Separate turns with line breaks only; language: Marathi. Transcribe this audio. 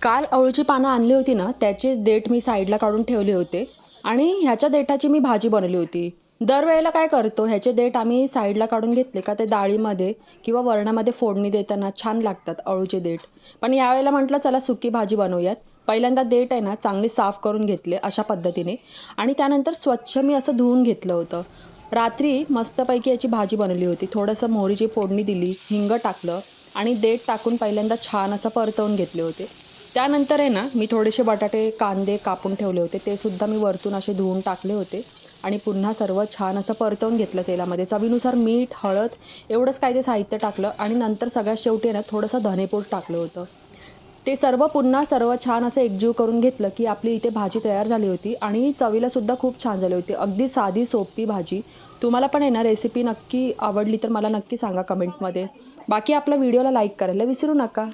काल अळूची पानं आणली होती ना, त्याचेच देठ मी साईडला काढून ठेवले होते आणि ह्याच्या देठाची मी भाजी बनवली होती. दरवेळेला काय करतो, ह्याचे देठ आम्ही साईडला काढून घेतले का ते डाळीमध्ये किंवा वरणामध्ये फोडणी देताना छान लागतात अळूचे देठ. पण यावेळेला म्हटलं चला सुकी भाजी बनवूयात. पहिल्यांदा देठ आहे ना चांगले साफ करून घेतले अशा पद्धतीने आणि त्यानंतर स्वच्छ मी असं धुवून घेतलं होतं. रात्री मस्तपैकी याची भाजी बनवली होती. थोडंसं मोहरीची फोडणी दिली, हिंग टाकलं आणि देठ टाकून पहिल्यांदा छान असं परतवून घेतले होते. त्यानंतर आहे ना मी थोडेसे बटाटे कांदे कापून ठेवले होते, ते सुद्धा मी वरतून असे धुवून टाकले होते आणि पुन्हा सर्व छान असं परतवून घेतलं तेलामध्ये. चवीनुसार मीठ, हळद एवढंच काय ते साहित्य टाकलं आणि नंतर सगळ्यात शेवटी आहे ना थोडंसं धनेपूड टाकलं होतं. ते सर्व पुन्हा सर्व छान असं एकजीव करून घेतलं की आपली इथे भाजी तयार झाली होती आणि चवीला सुद्धा खूप छान झाली होती. अगदी साधी सोपी भाजी. तुम्हाला पण आहे ना रेसिपी नक्की आवडली तर मला नक्की सांगा कमेंटमध्ये. बाकी आपल्या व्हिडिओला लाईक करायला विसरू नका.